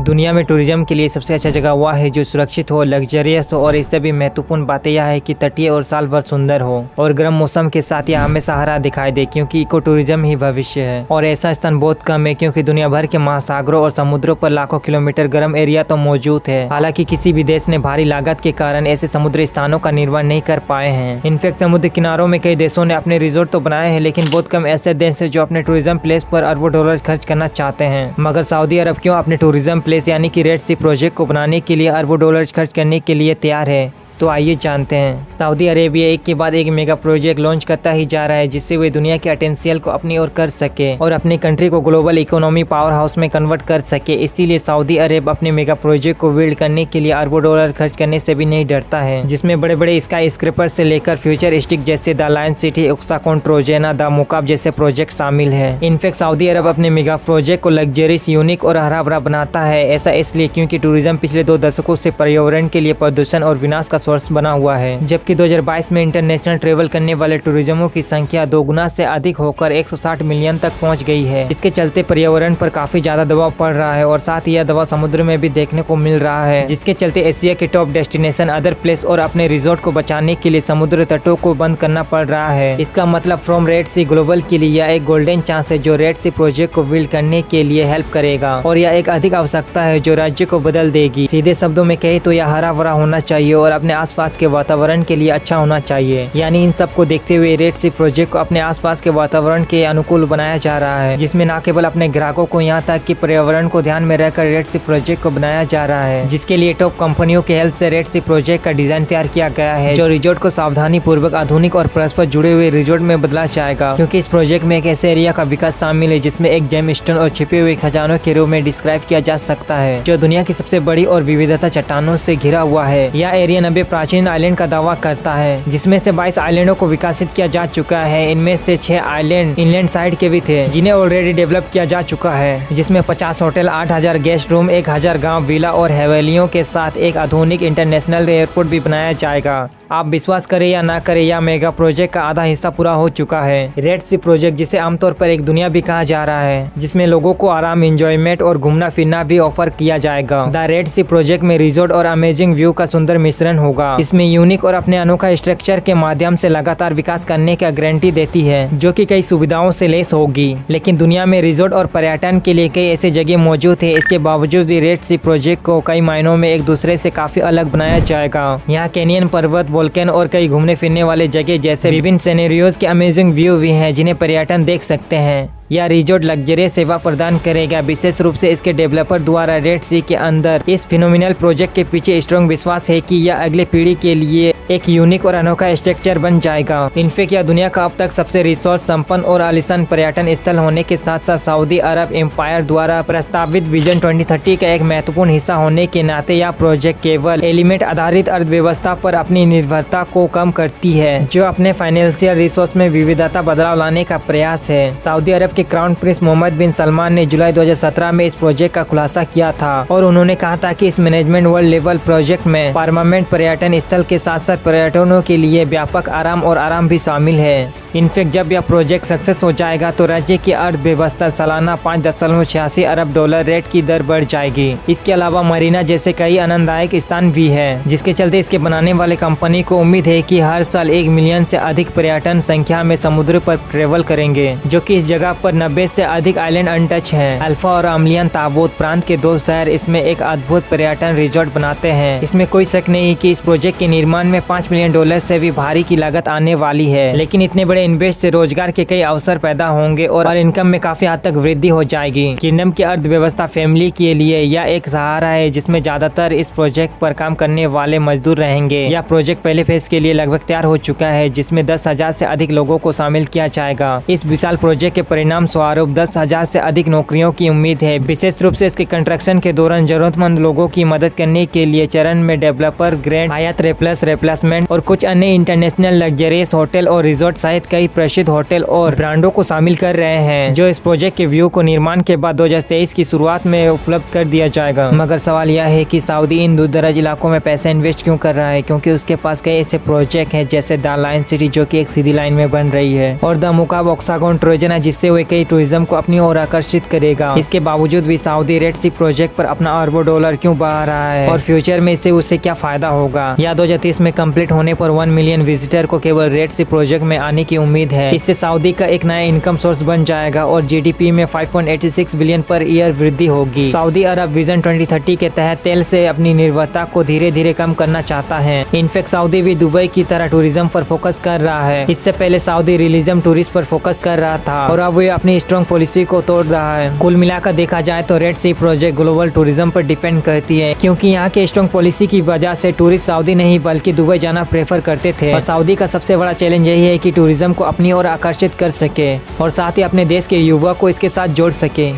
दुनिया में टूरिज्म के लिए सबसे अच्छा जगह वह है जो सुरक्षित हो, लग्जरियस हो और इससे भी महत्वपूर्ण बातें यह है कि तटीय और साल भर सुंदर हो और गर्म मौसम के साथ यह हमेशा हरा दिखाई दे, क्योंकि इको टूरिज्म ही भविष्य है। और ऐसा स्थान बहुत कम है क्योंकि दुनिया भर के महासागरों और समुद्रों पर लाखों किलोमीटर गर्म एरिया तो मौजूद है। हालांकि किसी भी देश ने भारी लागत के कारण ऐसे समुद्री स्थानों का निर्माण नहीं कर पाए हैं। इनफैक्ट समुद्र किनारों में कई देशों ने अपने रिजोर्ट तो बनाए हैं, लेकिन बहुत कम ऐसे देश है जो अपने टूरिज्म प्लेस पर अरबों डॉलर खर्च करना चाहते हैं। मगर सऊदी अरब क्यों अपने टूरिज्म प्लेस यानी कि रेड सी प्रोजेक्ट को बनाने के लिए अरबों डॉलर खर्च करने के लिए तैयार है? तो आइए जानते हैं। सऊदी अरेबिया एक के बाद एक मेगा प्रोजेक्ट लॉन्च करता ही जा रहा है, जिससे वे दुनिया के पोटेंशियल को अपनी ओर कर सके और अपनी कंट्री को ग्लोबल इकोनॉमी पावर हाउस में कन्वर्ट कर सके। इसीलिए सऊदी अरब अपने मेगा प्रोजेक्ट को बिल्ड करने के लिए अरबों डॉलर खर्च करने से भी नहीं डरता है, जिसमें बड़े बड़े स्काई स्क्रैपर से लेकर फ्यूचरिस्टिक जैसे द लायन सिटी, उक्साकोन, ट्रोजेना, द मुकाब जैसे प्रोजेक्ट शामिल है। इनफैक्ट सऊदी अरब अपने मेगा प्रोजेक्ट को लग्जरियस, यूनिक और हरा भरा बनाता है। ऐसा इसलिए क्योंकि टूरिज्म पिछले 2 दशकों से पर्यावरण के लिए प्रदूषण और विनाश का सोर्स बना हुआ है, जबकि 2022 में इंटरनेशनल ट्रेवल करने वाले टूरिज्मों की संख्या 2 गुना से अधिक होकर 160 मिलियन तक पहुंच गई है। इसके चलते पर्यावरण पर काफी ज्यादा दबाव पड़ रहा है और साथ ही यह दबाव समुद्र में भी देखने को मिल रहा है, जिसके चलते एशिया के टॉप डेस्टिनेशन, अदर प्लेस और अपने रिजोर्ट को बचाने के लिए समुद्र तटों को बंद करना पड़ रहा है। इसका मतलब फ्रॉम रेड सी ग्लोबल के लिए यह एक गोल्डन चांस है जो रेड सी प्रोजेक्ट को बिल्ड करने के लिए हेल्प करेगा, और यह एक अधिक आवश्यकता है जो राज्य को बदल देगी। सीधे शब्दों में कहे तो यह हरा भरा होना चाहिए और अपने आसपास के वातावरण के लिए अच्छा होना चाहिए। यानी इन सब को देखते हुए रेड सी प्रोजेक्ट को अपने आसपास के वातावरण के अनुकूल बनाया जा रहा है, जिसमें न केवल अपने ग्राहकों को यहाँ तक कि पर्यावरण को ध्यान में रखकर रेड सी प्रोजेक्ट को बनाया जा रहा है, जिसके लिए टॉप कंपनियों की हेल्प से रेड सी प्रोजेक्ट का डिजाइन तैयार किया गया है, जो रिजोर्ट को सावधानी पूर्वक आधुनिक और परस्पर जुड़े हुए रिजोर्ट में बदला जाएगा। क्योंकि इस प्रोजेक्ट में एक ऐसे एरिया का विकास शामिल है जिसमें एक जेम स्टोन और छिपे हुए खजानों के रूप में डिस्क्राइब किया जा सकता है, जो दुनिया की सबसे बड़ी और विविधता चट्टानों से घिरा हुआ है। यह एरिया 90 प्राचीन आइलैंड का दावा करता है, जिसमें से 22 आइलैंडों को विकसित किया जा चुका है। इनमें से 6 आइलैंड इनलैंड साइड के भी थे, जिन्हें ऑलरेडी डेवलप किया जा चुका है, जिसमें 50 होटल, 8000 गेस्ट रूम, 1000 गांव, विला और हवेलियों के साथ एक आधुनिक इंटरनेशनल एयरपोर्ट भी बनाया जाएगा। आप विश्वास करें या ना करें, यह मेगा प्रोजेक्ट का आधा हिस्सा पूरा हो चुका है। रेड सी प्रोजेक्ट, जिसे आमतौर पर एक दुनिया भी कहा जा रहा है, जिसमें लोगों को आराम, एंजॉयमेंट और घूमना फिरना भी ऑफर किया जाएगा। द रेड सी प्रोजेक्ट में रिजोर्ट और अमेजिंग व्यू का सुंदर मिश्रण होगा। इसमें यूनिक और अपने अनोखा स्ट्रक्चर के माध्यम से लगातार विकास करने का गारंटी देती है, जो कि कई सुविधाओं से लेस होगी। लेकिन दुनिया में रिजोर्ट और पर्यटन के लिए कई ऐसी जगह मौजूद है, इसके बावजूद भी रेड सी प्रोजेक्ट को कई मायनों में एक दूसरे से काफी अलग बनाया जाएगा। यहाँ कैनियन, पर्वत, वोल्केन और कई घूमने फिरने वाले जगह जैसे विभिन्न सिनेरियोज के अमेजिंग व्यू भी हैं, जिन्हें पर्यटन देख सकते हैं। यह रिजोर्ट लग्जरियस सेवा प्रदान करेगा। विशेष रूप से इसके डेवलपर द्वारा रेड सी के अंदर इस फिनोमिनल प्रोजेक्ट के पीछे स्ट्रॉन्ग विश्वास है कि यह अगले पीढ़ी के लिए एक यूनिक और अनोखा स्ट्रक्चर बन जाएगा। इनफैक्ट यह दुनिया का अब तक सबसे रिसोर्स संपन्न और आलीशान पर्यटन स्थल होने के साथ साथ सऊदी अरब एम्पायर द्वारा प्रस्तावित विजन 2030 का एक महत्वपूर्ण हिस्सा होने के नाते यह प्रोजेक्ट केवल एलिमेंट आधारित अर्थव्यवस्था पर अपनी निर्भरता को कम करती है, जो अपने फाइनेंशियल रिसोर्स में विविधता बदलाव लाने का प्रयास है। सऊदी अरब के क्राउन प्रिंस मोहम्मद बिन सलमान ने जुलाई 2017 में इस प्रोजेक्ट का खुलासा किया था और उन्होंने कहा था कि इस मैनेजमेंट वर्ल्ड लेवल प्रोजेक्ट में परमानेंट पर्यटन स्थल के साथ साथ पर्यटकों के लिए व्यापक आराम भी शामिल है। इनफैक्ट जब यह प्रोजेक्ट सक्सेस हो जाएगा तो राज्य की अर्थव्यवस्था सालाना 5.86 अरब डॉलर रेट की दर बढ़ जाएगी। इसके अलावा मरीना जैसे कई आनंददायक स्थान भी है, जिसके चलते इसके बनाने वाले कंपनी को उम्मीद है कि हर साल 1 मिलियन से अधिक पर्यटन संख्या में समुद्र पर ट्रेवल करेंगे, जो कि इस जगह पर 90 से अधिक आइलैंड अनटच हैं। अल्फा और अमलियन ताबूत प्रांत के 2 शहर इसमें एक अद्भुत पर्यटन रिजॉर्ट बनाते हैं। इसमें कोई शक नहीं कि इस प्रोजेक्ट के निर्माण में 5 मिलियन डॉलर से भी भारी की लागत आने वाली है, लेकिन इतने बड़े इन्वेस्ट से रोजगार के कई अवसर पैदा होंगे और इनकम में काफी हद तक वृद्धि हो जाएगी। किंगडम की अर्थव्यवस्था फैमिली के लिए यह एक सहारा है, जिसमें ज्यादातर इस प्रोजेक्ट पर काम करने वाले मजदूर रहेंगे। यह प्रोजेक्ट पहले फेज के लिए लगभग तैयार हो चुका है, जिसमें 10,000 से अधिक लोगों को शामिल किया जाएगा। इस विशाल प्रोजेक्ट के परिणाम स्वरूप 10,000 से अधिक नौकरियों की उम्मीद है। विशेष रूप से इसके कंस्ट्रक्शन के दौरान जरूरतमंद लोगों की मदद करने के लिए चरण में डेवलपर, ग्रैंड हायत रिप्लेसमेंट और कुछ अन्य इंटरनेशनल लग्जरियस होटल और रिजॉर्ट सहित कई प्रसिद्ध होटल और ब्रांडों को शामिल कर रहे हैं, जो इस प्रोजेक्ट के व्यू को निर्माण के बाद 2023 की शुरुआत में उपलब्ध कर दिया जाएगा। मगर सवाल यह है कि सऊदी इन दूर दराज इलाकों में पैसा इन्वेस्ट क्यों कर रहा है, क्योंकि उसके पास कई ऐसे प्रोजेक्ट हैं जैसे द लाइन सिटी जो कि एक सीधी लाइन में बन रही है, और द मुकाब ऑक्सागोन ट्रोजन है जिससे वे कई टूरिज्म को अपनी ओर आकर्षित करेगा। इसके बावजूद भी सऊदी रेड सी प्रोजेक्ट पर अपना अरबों डॉलर क्यों बहा रहा है और फ्यूचर में इससे उसे क्या फायदा होगा। या 2030 में कंप्लीट होने पर 1 मिलियन विजिटर को केवल रेड सी प्रोजेक्ट में आने की उम्मीद है। इससे सऊदी का एक नया इनकम सोर्स बन जाएगा और जीडीपी में 5.86 बिलियन पर ईयर वृद्धि होगी। सऊदी अरब विजन 2030 के तहत तेल से अपनी निर्भरता को धीरे धीरे कम करना चाहता है। इनफैक्ट सऊदी भी दुबई की तरह टूरिज्म पर फोकस कर रहा है। इससे पहले सऊदी रिलीजम टूरिस्ट पर फोकस कर रहा था और अब वे अपनी स्ट्रॉन्ग पॉलिसी को तोड़ रहा है। कुल मिलाकर देखा जाए तो रेड सी प्रोजेक्ट ग्लोबल टूरिज्म पर डिपेंड करती है, क्योंकि यहाँ के स्ट्रॉन्ग पॉलिसी की वजह से टूरिस्ट सऊदी नहीं बल्कि दुबई जाना प्रेफर करते थे। और सऊदी का सबसे बड़ा चैलेंज यही है कि टूरिज्म को अपनी ओर आकर्षित कर सके और साथ ही अपने देश के युवा को इसके साथ जोड़ सके।